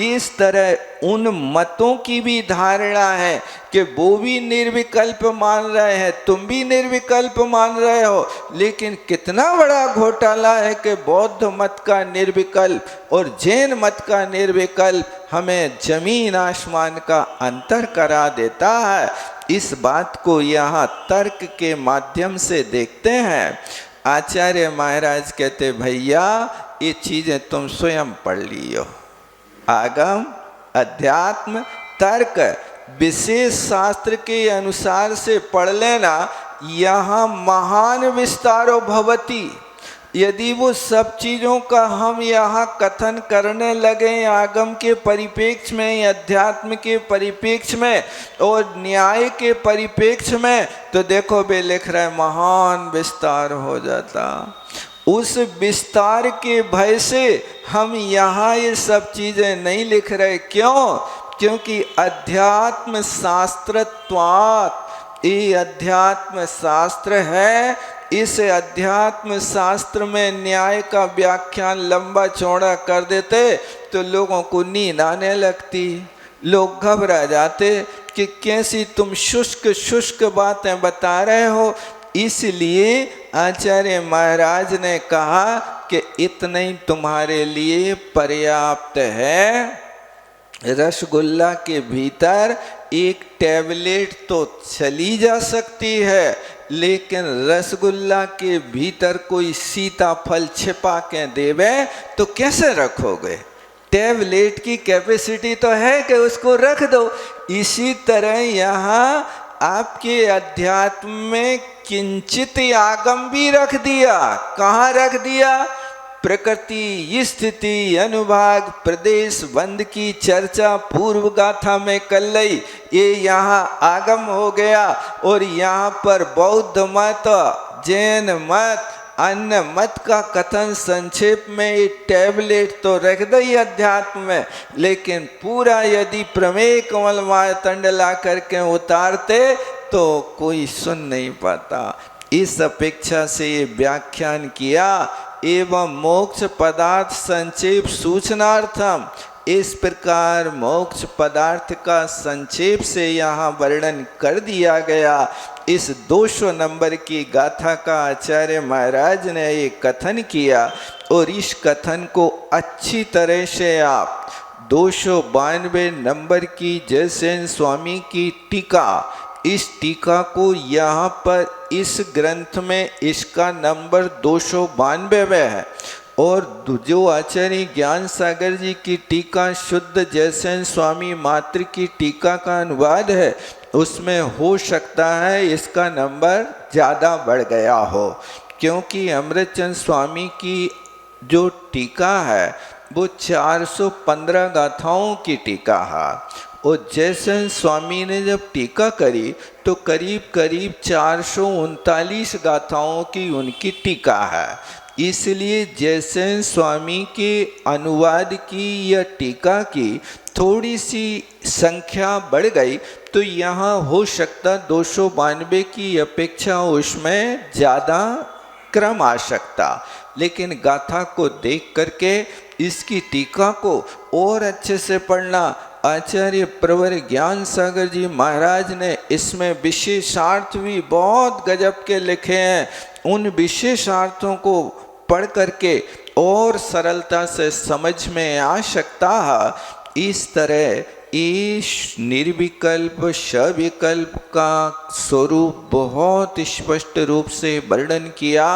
इस तरह उन मतों की भी धारणा है कि वो भी निर्विकल्प मान रहे हैं, तुम भी निर्विकल्प मान रहे हो, लेकिन कितना बड़ा घोटाला है कि बौद्ध मत का निर्विकल्प और जैन मत का निर्विकल्प हमें जमीन आसमान का अंतर करा देता है। इस बात को यहाँ तर्क के माध्यम से देखते हैं। आचार्य महाराज कहते भैया ये चीज़ें तुम स्वयं पढ़ लियो। आगम, अध्यात्म, तर्क विशेष शास्त्र के अनुसार से पढ़ लेना। यहाँ महान विस्तारो भवति। यदि वो सब चीज़ों का हम यहाँ कथन करने लगे आगम के परिप्रेक्ष्य में, अध्यात्म के परिप्रेक्ष्य में और न्याय के परिप्रेक्ष्य में, तो देखो बे लिख रहा है महान विस्तार हो जाता। उस विस्तार के भय से हम यहाँ ये सब चीज़ें नहीं लिख रहे। क्यों? क्योंकि अध्यात्म शास्त्रत्वात्, ये अध्यात्म शास्त्र है। इस अध्यात्म शास्त्र में न्याय का व्याख्यान लंबा चौड़ा कर देते तो लोगों को नींद आने लगती, लोग घबरा जाते कि कैसी तुम शुष्क शुष्क बातें बता रहे हो। इसलिए आचार्य महाराज ने कहा कि इतना ही तुम्हारे लिए पर्याप्त है। रसगुल्ला के भीतर एक टैबलेट तो चली जा सकती है, लेकिन रसगुल्ला के भीतर कोई सीताफल छिपा के देवे तो कैसे रखोगे? टैबलेट की कैपेसिटी तो है कि उसको रख दो। इसी तरह यहाँ आपके अध्यात्म में किंचित आगम भी रख दिया। कहाँ रख दिया? प्रकृति, स्थिति, अनुभाग, प्रदेश, बंद की चर्चा पूर्व गाथा में कर ली। ये यहाँ आगम हो गया और यहाँ पर बौद्ध मत, जैन मत, अन्य मत का कथन संक्षेप में ये टैबलेट तो रख दी अध्यात्म में, लेकिन पूरा यदि प्रमेय कमल मार्तंड ला करके उतारते तो कोई सुन नहीं पाता। इस अपेक्षा से ये व्याख्यान किया। एवं मोक्ष पदार्थ संक्षेप सूचनार्थम, इस प्रकार मोक्ष पदार्थ का संक्षेप से यहाँ वर्णन कर दिया गया। इस 200 नंबर की गाथा का आचार्य महाराज ने ये कथन किया और इस कथन को अच्छी तरह से आप 292 नंबर की जयसेन स्वामी की टीका, इस टीका को यहाँ पर इस ग्रंथ में इसका नंबर 292 में है। और जो आचार्य ज्ञान सागर जी की टीका शुद्ध जयसेन स्वामी मात्र की टीका का अनुवाद है, उसमें हो सकता है इसका नंबर ज़्यादा बढ़ गया हो, क्योंकि अमृतचंद स्वामी की जो टीका है वो 415 गाथाओं की टीका है। और जयसेन स्वामी ने जब टीका करी तो करीब करीब 439 गाथाओं की उनकी टीका है। इसलिए जयसेन स्वामी के अनुवाद की या टीका की थोड़ी सी संख्या बढ़ गई, तो यहाँ हो सकता 292 की अपेक्षा उसमें ज़्यादा क्रम आ सकता। लेकिन गाथा को देख करके इसकी टीका को और अच्छे से पढ़ना। आचार्य प्रवर ज्ञान सागर जी महाराज ने इसमें विशेषार्थ भी बहुत गजब के लिखे हैं। उन विशेषार्थों को पढ़ करके और सरलता से समझ में आ सकता है। इस तरह इस निर्विकल्प सविकल्प का स्वरूप बहुत स्पष्ट रूप से वर्णन किया।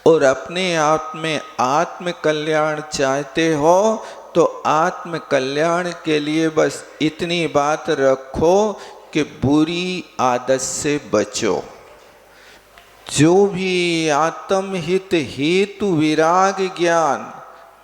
और अपने आप में आत्म कल्याण चाहते हो तो आत्म कल्याण के लिए बस इतनी बात रखो कि बुरी आदत से बचो। जो भी आत्म हित हेतु विराग ज्ञान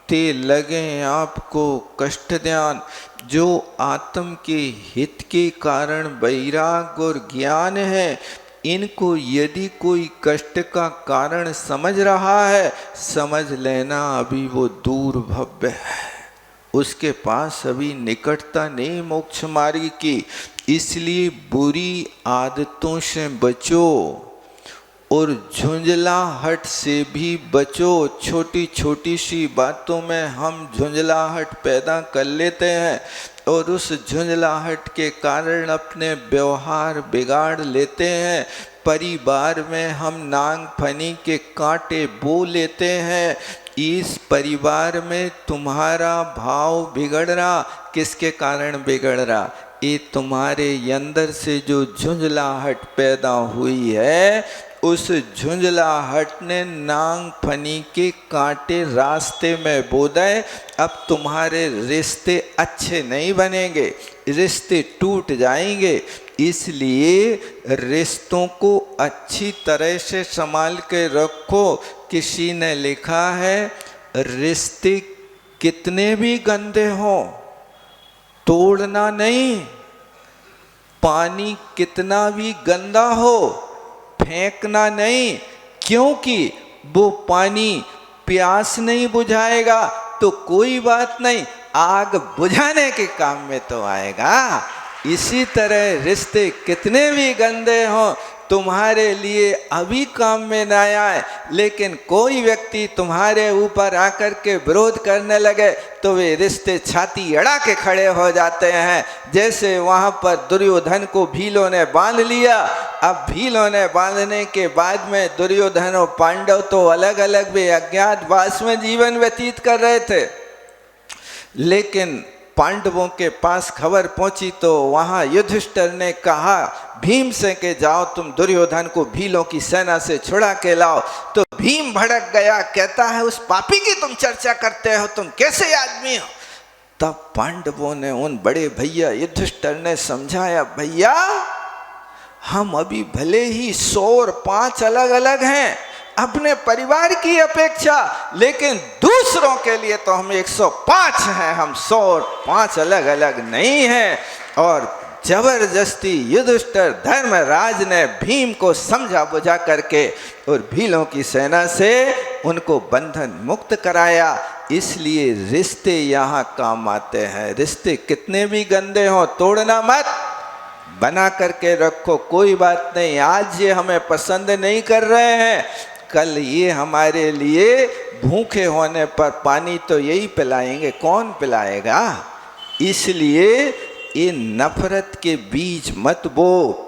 ते लगे आपको कष्ट ध्यान, जो आत्म के हित के कारण वैराग और ज्ञान है, इनको यदि कोई कष्ट का कारण समझ रहा है, समझ लेना अभी वो दूर भव्य है, उसके पास अभी निकटता नहीं मोक्ष मार्ग की। इसलिए बुरी आदतों से बचो और झुंझलाहट से भी बचो। छोटी छोटी सी बातों में हम झुंझलाहट पैदा कर लेते हैं और उस झुंझलाहट के कारण अपने व्यवहार बिगाड़ लेते हैं। परिवार में हम नांग फनी के कांटे बो लेते हैं। इस परिवार में तुम्हारा भाव बिगड़ रहा, किसके कारण बिगड़ रहा? ये तुम्हारे अंदर से जो झुंझलाहट पैदा हुई है, उस झुंझलाहट ने नांग फनी के कांटे रास्ते में बो दिए। अब तुम्हारे रिश्ते अच्छे नहीं बनेंगे, रिश्ते टूट जाएंगे। इसलिए रिश्तों को अच्छी तरह से संभाल के रखो। किसी ने लिखा है, रिश्ते कितने भी गंदे हों तोड़ना नहीं, पानी कितना भी गंदा हो फेंकना नहीं, क्योंकि वो पानी प्यास नहीं बुझाएगा तो कोई बात नहीं, आग बुझाने के काम में तो आएगा। इसी तरह रिश्ते कितने भी गंदे हों तुम्हारे लिए अभी काम में ना आए, लेकिन कोई व्यक्ति तुम्हारे ऊपर आकर के विरोध करने लगे तो वे रिश्ते छाती अड़ा के खड़े हो जाते हैं। जैसे वहाँ पर दुर्योधन को भीलों ने बांध लिया। अब भीलों ने बांधने के बाद में दुर्योधन और पांडव तो अलग अलग वे अज्ञातवास में जीवन व्यतीत कर रहे थे, लेकिन पांडवों के पास खबर पहुंची तो वहां युधिष्ठिर ने कहा भीम से के जाओ तुम दुर्योधन को भीलों की सेना से छुड़ा के लाओ। तो भीम भड़क गया, कहता है उस पापी की तुम चर्चा करते हो, तुम कैसे आदमी हो? तब पांडवों ने उन बड़े भैया युधिष्ठिर ने समझाया, भैया हम अभी भले ही 100 और 5 अलग अलग हैं अपने परिवार की अपेक्षा, लेकिन दूसरों के लिए तो हम 105 हैं, हम 100 और 5 अलग अलग नहीं हैं। और जबरदस्ती युधिष्ठिर धर्मराज ने भीम को समझा बुझा करके और भीलों की सेना से उनको बंधन मुक्त कराया। इसलिए रिश्ते यहाँ काम आते हैं। रिश्ते कितने भी गंदे हों तोड़ना मत, बना करके रखो, कोई बात नहीं। आज ये हमें पसंद नहीं कर रहे हैं, कल ये हमारे लिए भूखे होने पर पानी तो यही पिलाएंगे, कौन पिलाएगा। इसलिए ये नफरत के बीज मत बो।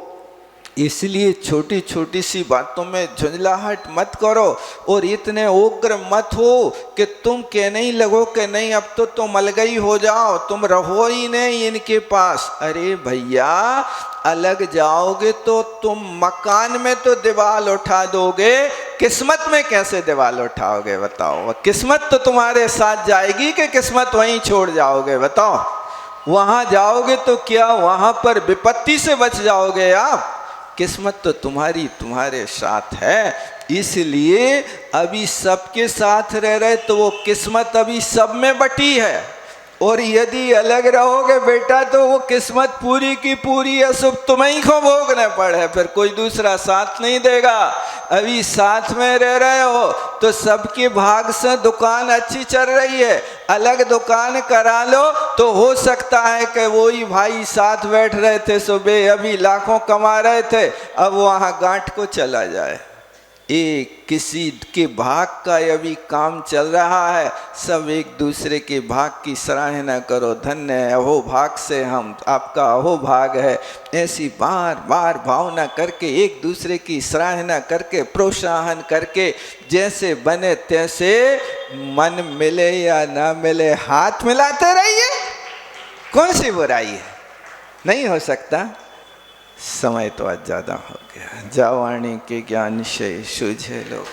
इसलिए छोटी छोटी सी बातों में झुंझलाहट मत करो और इतने उग्र मत हो कि तुम कहने ही लगो कि नहीं अब तो तुम अलगई हो जाओ, तुम रहो ही नहीं इनके पास। अरे भैया, अलग जाओगे तो तुम मकान में तो दीवार उठा दोगे, किस्मत में कैसे दीवार उठाओगे बताओ। किस्मत तो तुम्हारे साथ जाएगी कि किस्मत वहीं छोड़ जाओगे बताओ। वहां जाओगे तो क्या वहां पर विपत्ति से बच जाओगे आप? किस्मत तो तुम्हारे साथ है। इसलिए अभी सबके साथ रह रहे तो वो किस्मत अभी सब में बटी है, और यदि अलग रहोगे बेटा तो वो किस्मत पूरी की पूरी अशुभ तुम्हें ही को भोगने पड़े, फिर कोई दूसरा साथ नहीं देगा। अभी साथ में रह रहे हो तो सबके भाग से दुकान अच्छी चल रही है, अलग दुकान करा लो तो हो सकता है कि वही भाई साथ बैठ रहे थे सुबह, अभी लाखों कमा रहे थे, अब वहाँ गांठ को चला जाए। एक किसी के भाग का अभी काम चल रहा है, सब एक दूसरे के भाग की सराहना करो, धन्य है अहो भाग से हम, आपका अहो भाग है। ऐसी बार बार भावना करके एक दूसरे की सराहना करके प्रोत्साहन करके जैसे बने तैसे, मन मिले या ना मिले हाथ मिलाते रहिए। कौन सी बुराई है? नहीं हो सकता। समय तो आज ज़्यादा हो गया। जावाणी के ज्ञान से सूझे लोग।